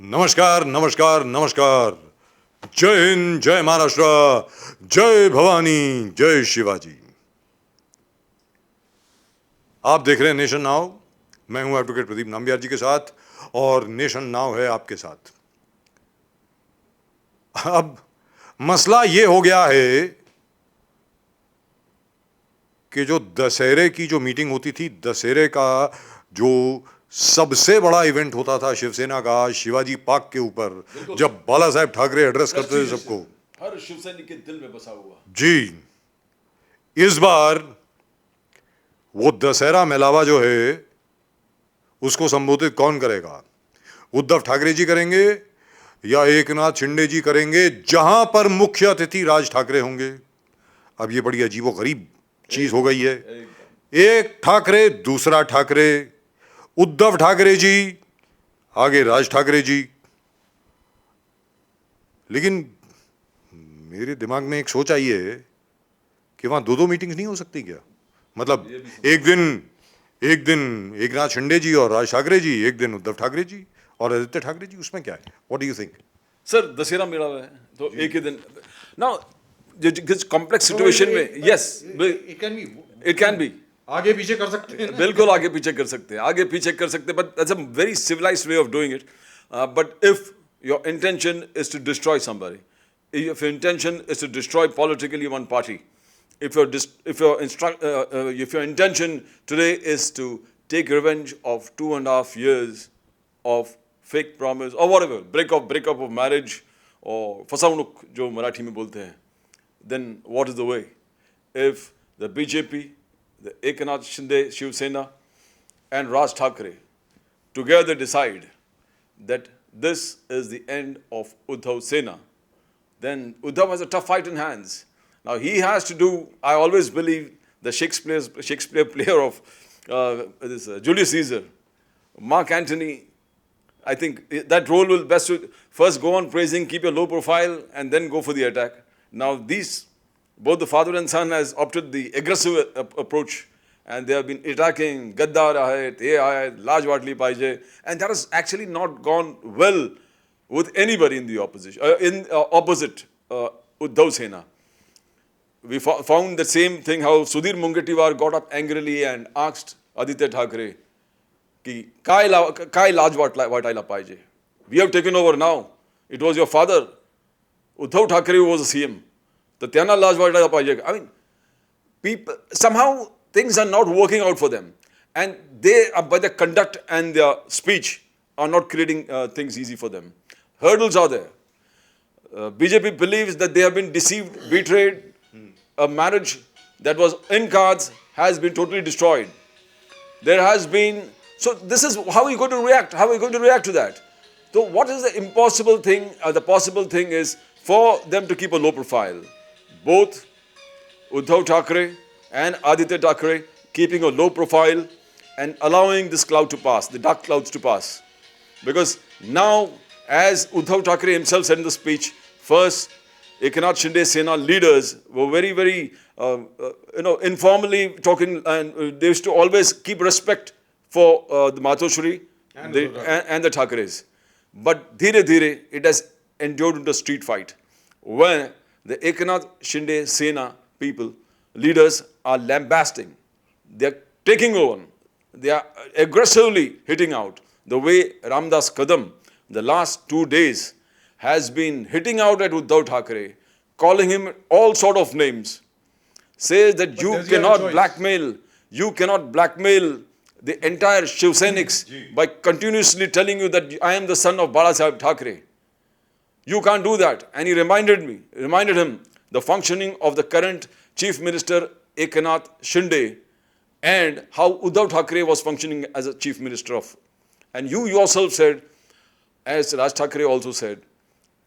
नमस्कार नमस्कार नमस्कार। जय हिंद, जय महाराष्ट्र, जय भवानी, जय शिवाजी। आप देख रहे हैं नेशन नाउ। मैं हूं एडवोकेट प्रदीप नंबियार जी के साथ और नेशन नाउ है आपके साथ। अब मसला ये हो गया है कि जो दशहरे की जो मीटिंग होती थी, दशहरे का जो सबसे बड़ा इवेंट होता था शिवसेना का शिवाजी पार्क के ऊपर, जब बाला साहेब ठाकरे एड्रेस करते थे सबको, हर शिवसैनिक के दिल में बसा हुआ जी। इस बार वो दशहरा मेलावा जो है उसको संबोधित कौन करेगा? उद्धव ठाकरे जी करेंगे या एकनाथ शिंदे जी करेंगे, जहां पर मुख्य अतिथि राज ठाकरे होंगे? अब ये बड़ी अजीबोगरीब चीज हो गई है। एक ठाकरे, दूसरा ठाकरे, उद्धव ठाकरे जी, आगे राज ठाकरे जी। लेकिन मेरे दिमाग में एक सोच आई है कि वहां दो मीटिंग्स नहीं हो सकती क्या? मतलब एक दिन एकनाथ शिंदे जी और राज ठाकरे जी, एक दिन उद्धव ठाकरे जी और आदित्य ठाकरे जी। उसमें क्या है? What do you think? Sir, Dussehra मेला है तो एक ही दिन। नाउ जिस कॉम्प्लेक्स सिचुएशन में, यस इट कैन बी आगे पीछे कर सकते हैं, बिल्कुल आगे पीछे कर सकते हैं, आगे पीछे कर सकते हैं, but that's a very civilised way of doing it. But if your intention is to destroy somebody, if your intention is to destroy politically one party, if your intention today is to take revenge of 2.5 years of fake promise or whatever, breakup of marriage or फसावणुक जो मराठी में बोलते हैं, then what is the way? If the BJP, the Eknath Shinde Shiv Sena and Raj Thackeray together decide that this is the end of Uddhav Sena, then Uddhav has a tough fight in hands. Now he has to do, I always believe, the Shakespeare player of Julius Caesar, Mark Antony. I think that role will best suit. First go on praising, keep a low profile, and then go for the attack. Now both the father and son has opted the aggressive approach, and they have been attacking, Gaddar hai, ye hai, large watli paije, and that has actually not gone well with anybody in the opposition, opposite Uddhav Sena. We found the same thing, how Sudhir Mungetiwar got up angrily and asked Aditya Thackeray, ki kai laj wataila paije. We have taken over now. It was your father, Uddhav Thackeray, who was the CM. The tyana laj wataila paije. I mean, people, somehow things are not working out for them. And they, by their conduct and their speech, are not creating things easy for them. Hurdles are there. BJP believes that they have been deceived, betrayed. A marriage that was in cards has been totally destroyed. There has been, so this is how are you going to react? How are you going to react to that? So what is the impossible thing? The possible thing is for them to keep a low profile. Both Uddhav Thackeray and Aditya Thackeray keeping a low profile and allowing this cloud to pass, the dark clouds to pass. Because now, as Uddhav Thackeray himself said in the speech, first Eknath Shinde Sena leaders were very, informally talking, and they used to always keep respect for the Matoshri and the Thackeray's. But dhire it has endured into a street fight, where the Eknath Shinde Sena leaders are lambasting. They are taking over. They are aggressively hitting out. The way Ramdas Kadam, the last 2 days, has been hitting out at Uddhav Thackeray, calling him all sort of names, says that you cannot blackmail the entire Shiv Saiниks by continuously telling you that I am the son of Bala Sahib Thackeray. You can't do that. And he reminded him the functioning of the current Chief Minister Eknath Shinde and how Uddhav Thackeray was functioning as a Chief Minister of. And you yourself said, as Raj Thackeray also said,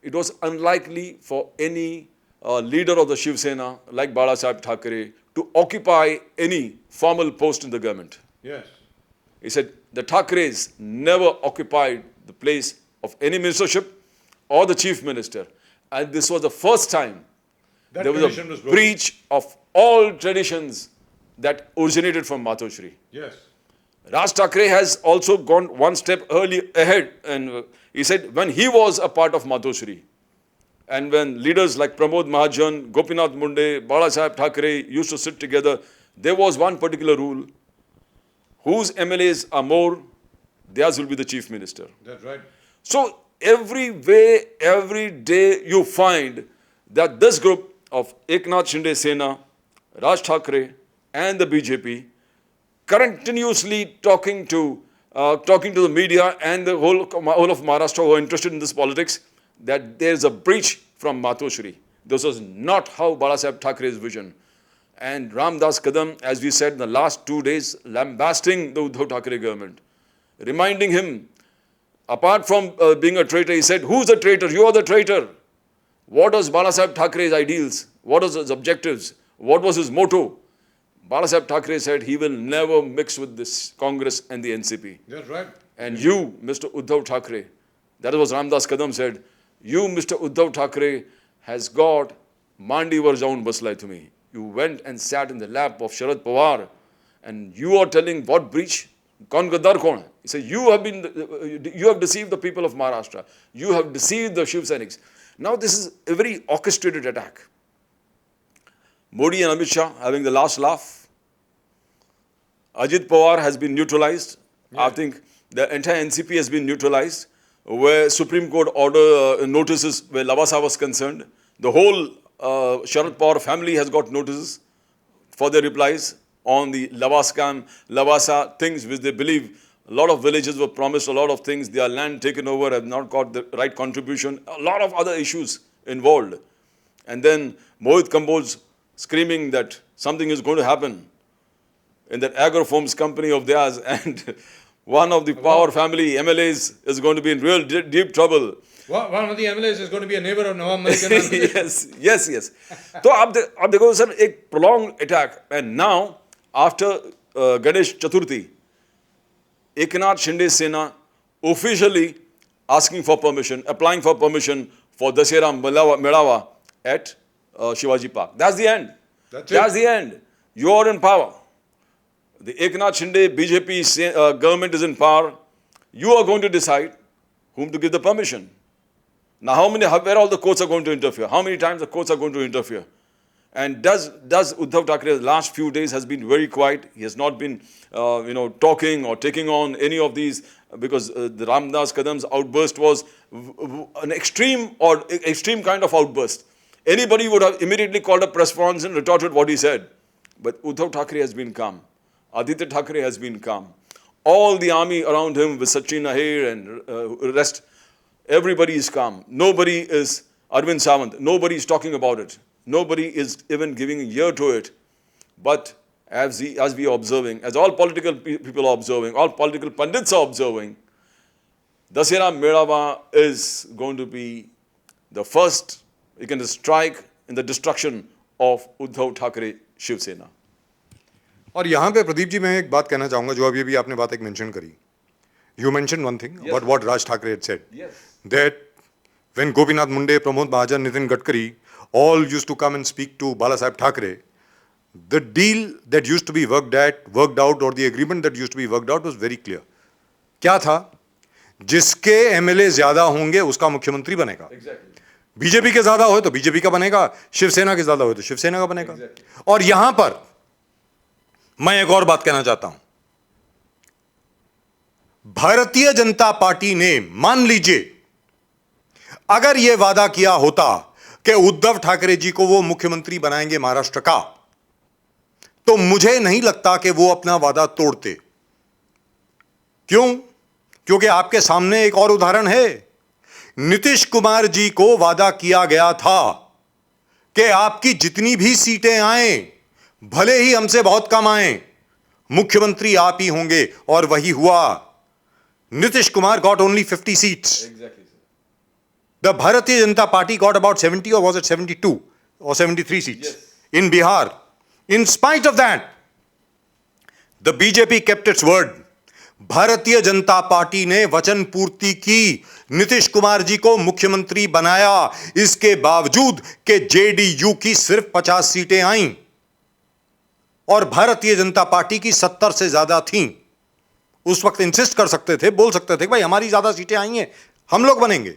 it was unlikely for any leader of the Shiv Sena like Bala Sahib Thackeray to occupy any formal post in the government. Yes. He said the Thackerays never occupied the place of any ministership or the chief minister. And this was the first time that there was a breach of all traditions that originated from Matoshri. Yes. Raj Thackeray has also gone one step ahead, and He said when he was a part of Matoshri, and when leaders like Pramod Mahajan, Gopinath Munde, Balasaheb Thackeray used to sit together, there was one particular rule: whose MLAs are more, theirs will be the chief minister. That's right. So every way, every day you find that this group of Eknath, Shinde, Sena, Raj Thackeray and the BJP continuously talking to the media and the whole of Maharashtra who are interested in this politics that there is a breach from Matoshri. This was not how Balasaheb Thackeray's vision. And Ramdas Kadam, as we said in the last 2 days, lambasting the Uddhav Thackeray government, reminding him, apart from being a traitor, he said, who's the traitor? You are the traitor. What was Balasaheb Thackeray's ideals? What was his objectives? What was his motto? Balasaheb Thackeray said he will never mix with this Congress and the NCP. That's right. And you, Mr. Uddhav Thackeray, that was Ramdas Kadam said, you, Mr. Uddhav Thackeray, has got Mandi var jaun baslai to me. You went and sat in the lap of Sharad Pawar and you are telling what breach? Kaun gaddar kaun hai? He said, you have deceived the people of Maharashtra. You have deceived the Shiv Sainiks. Now this is a very orchestrated attack. Modi and Amit Shah having the last laugh. Ajit Pawar has been neutralized. Yeah. I think the entire NCP has been neutralized. Where Supreme Court order notices where Lavasa was concerned. The whole Sharad Pawar family has got notices for their replies on the Lavasa things which they believe. A lot of villages were promised a lot of things. Their land taken over, have not got the right contribution. A lot of other issues involved. And then Mohit Kamboj screaming that something is going to happen in that agrofoams company of theirs, and one of the Power family MLAs is going to be in real deep trouble. One of the MLAs is going to be a neighbor of Nawab Malik. yes. So, ab dekho sir, एक prolonged attack, and now after Ganesh Chaturthi, Eknath Shinde Sena officially asking for permission, applying for permission for Dussehra Melava at Shivaji Park. That's the end. That's the end. You are in power. The Eknath Shinde BJP government is in power. You are going to decide whom to give the permission. Now, where all the courts are going to interfere? How many times the courts are going to interfere? And does Uddhav Thackeray the last few days has been very quiet. He has not been, talking or taking on any of these, because the Ramdas Kadam's outburst was an extreme kind of outburst. Anybody would have immediately called a press conference and retorted what he said. But Uddhav Thackeray has been calm. Aditya Thackeray has been calm. All the army around him with Sachin Ahir and rest, everybody is calm. Nobody is Arvind Sawant. Nobody is talking about it. Nobody is even giving an ear to it. But as we are observing, as all political people are observing, all political pundits are observing, Dussehra Melava is going to be the first, you can strike in the destruction of Uddhav Thackeray Shiv Sena. और यहाँ पे प्रदीप जी मैं एक बात कहना चाहूँगा जो अभी आपने बात एक मेंशन करी. You mentioned one thing about what Raj Thackeray had said. Yes. That when Gopinath Munde, Pramod Mahajan, Nitin Gadkari all used to come and speak to Balasaheb Thackeray, the deal that used to be worked out, or the agreement that used to be worked out was very clear. क्या था? जिसके MLA ज्यादा होंगे उसका मुख्यमंत्री बनेगा. Exactly. BJP के ज्यादा हो तो बीजेपी का बनेगा, शिवसेना के ज्यादा हो तो शिवसेना का बनेगा. Exactly. और यहां पर मैं एक और बात कहना चाहता हूं. भारतीय जनता पार्टी ने, मान लीजिए अगर यह वादा किया होता कि उद्धव ठाकरे जी को वो मुख्यमंत्री बनाएंगे महाराष्ट्र का, तो मुझे नहीं लगता कि वो अपना वादा तोड़ते. क्यों? क्योंकि आपके सामने एक और उदाहरण है. नीतीश कुमार जी को वादा किया गया था कि आपकी जितनी भी सीटें आए, भले ही हमसे बहुत कम आए, मुख्यमंत्री आप ही होंगे, और वही हुआ. Nitish Kumar got only 50 seats. Exactly, sir. The Bharatiya Janata Party got about 70, or was it 72 or 73 seats in Bihar. In spite of that, the BJP kept its word. Bharatiya Janata party ने वचन पूर्ति की, नीतीश कुमार जी को मुख्यमंत्री बनाया, इसके बावजूद कि जेडीयू की सिर्फ 50 सीटें आईं और भारतीय जनता पार्टी की 70 से ज्यादा थीं. उस वक्त इंसिस्ट कर सकते थे, बोल सकते थे भाई हमारी ज्यादा सीटें आई हैं, हम लोग बनेंगे.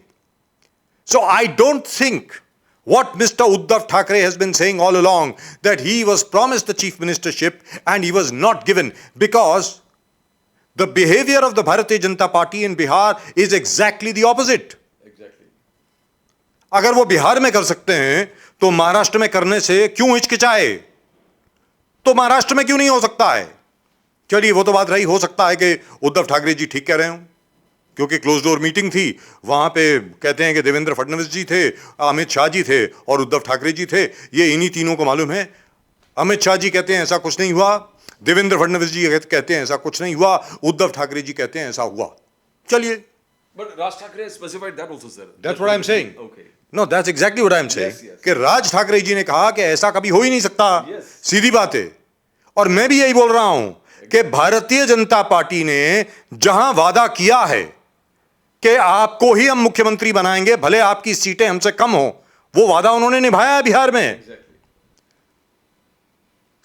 So I don't think what Mr. Uddhav Thackeray has been saying all along, that he was promised the chief ministership and he was not given, because the behavior of the Bharatiya Janata Party in Bihar is exactly the opposite. Exactly. अगर वो बिहार में कर सकते हैं तो महाराष्ट्र में करने से क्यों हिचकिचाए? तो महाराष्ट्र में क्यों नहीं हो सकता है? चलिए वो तो बात रही, हो सकता है कि उद्धव ठाकरे जी ठीक कह रहे हो, क्योंकि क्लोज डोर मीटिंग थी, वहां पे कहते हैं कि देवेंद्र फडणवीस जी थे, अमित शाह जी थे और उद्धव ठाकरे जी थे. ये इन्हीं तीनों को मालूम है. अमित शाह जी कहते हैं ऐसा कुछ नहीं हुआ, देवेंद्र फडणवीस जी कहते हैं ऐसा कुछ नहीं हुआ, उद्धव ठाकरे जी कहते हैं ऐसा हुआ. चलिए. But Raj Thackeray specified that also, sir. That's what I'm saying. Okay. No, that's exactly what I'm saying. Yes, yes. कि राज ठाकरे जी ने कहा कि ऐसा कभी हो ही नहीं सकता. Yes. सीधी बात है. और मैं भी यही बोल रहा हूं कि भारतीय जनता पार्टी ने जहां वादा किया है कि आपको ही हम मुख्यमंत्री बनाएंगे, भले आपकी सीटें हमसे कम हो, वो वादा उन्होंने निभाया है बिहार में. Exactly.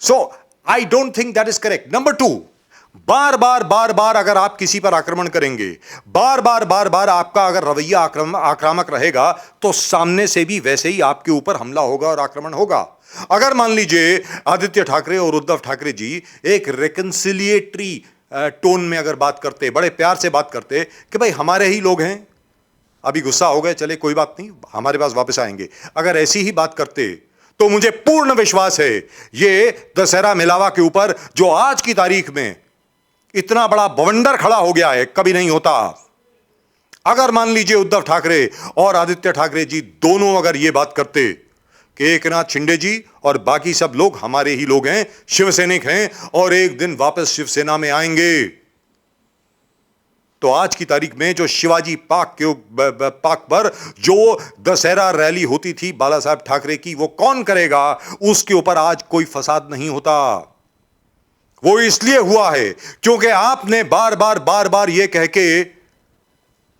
So I don't think that is correct. Number two, बार बार अगर आप किसी पर आक्रमण करेंगे, बार बार आपका अगर रवैया आक्रामक रहेगा, तो सामने से भी वैसे ही आपके ऊपर हमला होगा और आक्रमण होगा. अगर मान लीजिए आदित्य ठाकरे और उद्धव ठाकरे जी एक रिकंसिलिएटरी टोन में अगर बात करते, बड़े प्यार से बात करते कि भाई हमारे ही लोग हैं, अभी गुस्सा हो गए, चले कोई बात नहीं, हमारे पास वापस आएंगे, अगर ऐसी ही बात करते, तो मुझे पूर्ण विश्वास है ये दशहरा मेलावा के ऊपर जो आज की तारीख में इतना बड़ा बवंडर खड़ा हो गया है, कभी नहीं होता. अगर मान लीजिए उद्धव ठाकरे और आदित्य ठाकरे जी दोनों अगर ये बात करते कि एकनाथ शिंदे जी और बाकी सब लोग हमारे ही लोग हैं, शिवसैनिक हैं और एक दिन वापस शिवसेना में आएंगे, तो आज की तारीख में जो शिवाजी पार्क पर जो दशहरा रैली होती थी बाला साहब ठाकरे की, वो कौन करेगा? उसके ऊपर आज कोई फसाद नहीं होता. वो इसलिए हुआ है क्योंकि आपने बार बार ये कह के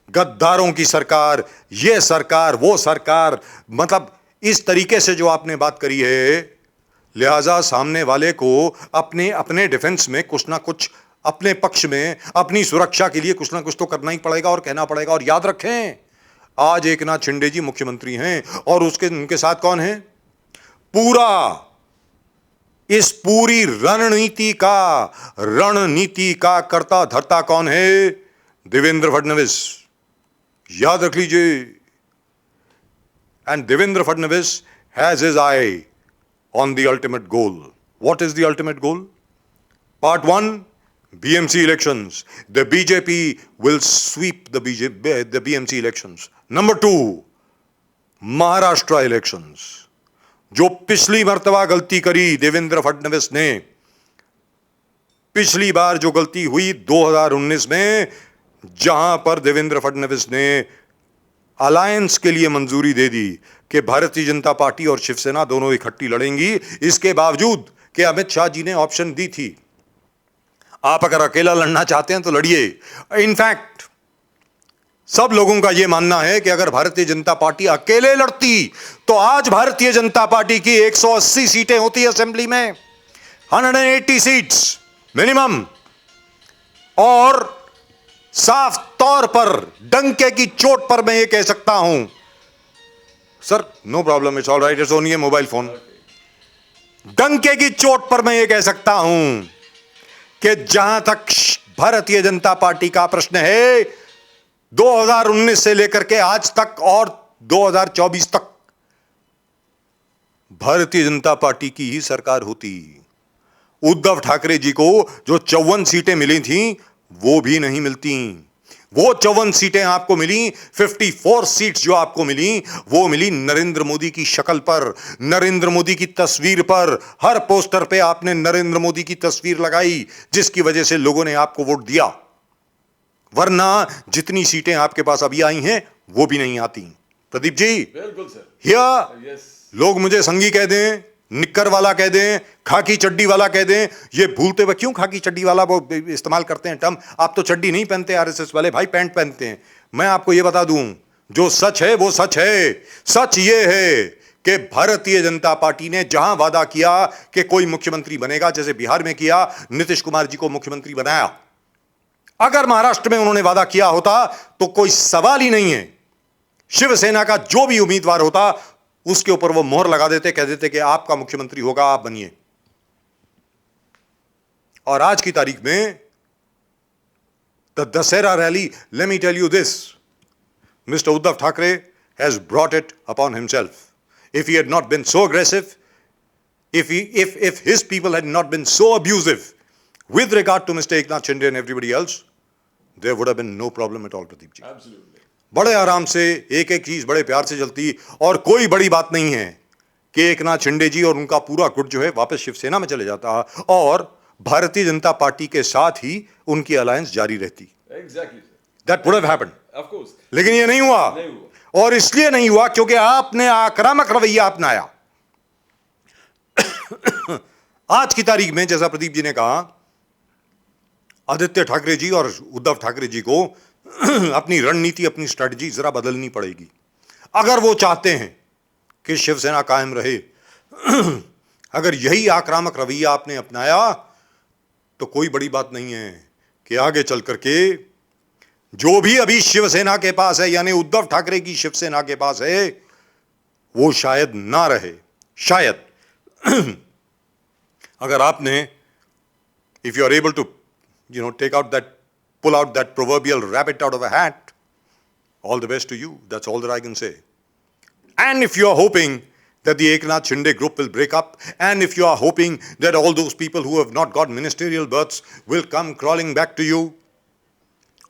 गद्दारों की सरकार, ये सरकार, वो सरकार, मतलब इस तरीके से जो आपने बात करी है, लिहाजा सामने वाले को अपने डिफेंस में कुछ ना कुछ, अपने पक्ष में अपनी सुरक्षा के लिए कुछ ना कुछ तो करना ही पड़ेगा और कहना पड़ेगा. और याद रखें, आज एकनाथ शिंदे जी मुख्यमंत्री हैं और उनके साथ कौन है? इस पूरी रणनीति का कर्ता धर्ता कौन है? देवेंद्र फडणवीस. याद रख लीजिए. And Devendra Fadnavis has his I on the ultimate goal. What is the ultimate goal? Part 1, BMC elections. The BJP will sweep the BMC elections. Number 2, Maharashtra elections. जो पिछली मर्तबा गलती करी देवेंद्र फडणवीस ने, पिछली बार जो गलती हुई 2019 में, जहां पर देवेंद्र फडणवीस ने अलायंस के लिए मंजूरी दे दी कि भारतीय जनता पार्टी और शिवसेना दोनों इकट्ठी लड़ेंगी, इसके बावजूद कि अमित शाह जी ने ऑप्शन दी थी, आप अगर अकेला लड़ना चाहते हैं तो लड़िए. इनफैक्ट सब लोगों का यह मानना है कि अगर भारतीय जनता पार्टी अकेले लड़ती तो आज भारतीय जनता पार्टी की 180 सीटें होती असेंबली में, 180 सीट्स मिनिमम. और साफ तौर पर डंके की चोट पर मैं ये कह सकता हूं, sir no problem, it's all right, it's only a mobile phone. डंके की चोट पर मैं ये कह सकता हूं कि जहां तक भारतीय जनता पार्टी का प्रश्न है, 2019 से लेकर के आज तक और 2024 तक भारतीय जनता पार्टी की ही सरकार होती. उद्धव ठाकरे जी को जो 54 सीटें मिली थीं, वो भी नहीं मिलती. वो 54 सीटें आपको मिली, 54 सीट्स जो आपको मिली, वो मिली नरेंद्र मोदी की शक्ल पर, नरेंद्र मोदी की तस्वीर पर. हर पोस्टर पे आपने नरेंद्र मोदी की तस्वीर लगाई, जिसकी वजह से लोगों ने आपको वोट दिया. वरना जितनी सीटें आपके पास अभी आई हैं, वो भी नहीं आती. प्रदीप जी, बिल्कुल सर. हियर लोग मुझे संगी कह दें, निक्कर वाला कह दें, खाकी चड्डी वाला कह दें, ये भूलते हुए क्यों खाकी चड्डी वाला वो इस्तेमाल करते हैं टर्म? आप तो चड्डी नहीं पहनते आरएसएस वाले भाई, पैंट पहनते हैं. मैं आपको ये बता दूं, जो सच है वो सच है. सच ये है कि भारतीय जनता पार्टी ने जहां वादा किया कि कोई मुख्यमंत्री बनेगा, जैसे बिहार में किया, नीतीश कुमार जी को मुख्यमंत्री बनाया, अगर महाराष्ट्र में उन्होंने वादा किया होता तो कोई सवाल ही नहीं है, शिवसेना का जो भी उम्मीदवार होता उसके ऊपर वो मोहर लगा देते, कह देते कि आपका मुख्यमंत्री होगा, आप बनिए। और आज की तारीख में the Dussehra rally, let me tell you this, mister Uddhav Thackeray has brought it upon himself. If he had not been so aggressive, if his people had not been so abusive with regard to Mr. Eknath Shinde and everybody else, there would have been no problem at all, Pradeep ji. Absolutely. बड़े आराम से एक एक चीज बड़े प्यार से चलती, और कोई बड़ी बात नहीं है कि एकनाथ शिंदे जी और उनका पूरा गुट जो है वापस शिवसेना में चले जाता और भारतीय जनता पार्टी के साथ ही उनकी अलायंस जारी रहती. Exactly. That would have happened. Of course. लेकिन ये नहीं हुआ. नहीं हुआ. और इसलिए नहीं हुआ क्योंकि आपने आक्रामक रवैया अपनाया. आज की तारीख में जैसा प्रदीप जी ने कहा, आदित्य ठाकरे जी और उद्धव ठाकरे जी को अपनी रणनीति, अपनी स्ट्रेटजी जरा बदलनी पड़ेगी अगर वो चाहते हैं कि शिवसेना कायम रहे. अगर यही आक्रामक रवैया आपने अपनाया तो कोई बड़ी बात नहीं है कि आगे चल करके जो भी अभी शिवसेना के पास है, यानी उद्धव ठाकरे की शिवसेना के पास है, वो शायद ना रहे. शायद अगर आपने, if you are able to, pull out that proverbial rabbit out of a hat, all the best to you. That's all that I can say. And if you are hoping that the Eknath Shinde group will break up, and if you are hoping that all those people who have not got ministerial berths will come crawling back to you,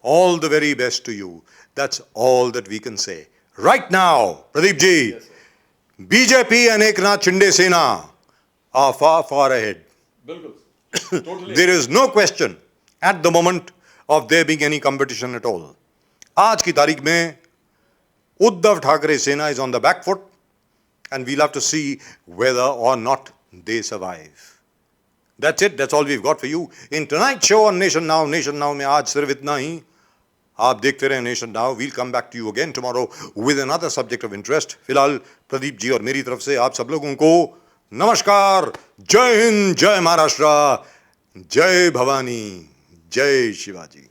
all the very best to you. That's all that we can say. Right now, Pradeep ji, yes, BJP and Eknath Shinde Sena are far, far ahead. Totally. There is no question at the moment of there being any competition at all. आज की तारीख में Uddhav Thackeray Sena is on the back foot, and we'll have to see whether or not they survive. That's it. That's all we've got for you in tonight's show on Nation Now. Nation Now में आज सिर्फ इतना ही. आप देखते रहे Nation Now. We'll come back to you again tomorrow with another subject of interest. फिलहाल प्रदीप जी और मेरी तरफ से आप सब लोगों को नमस्कार. जय हिंद, जय महाराष्ट्र, जय भवानी, जय शिवाजी.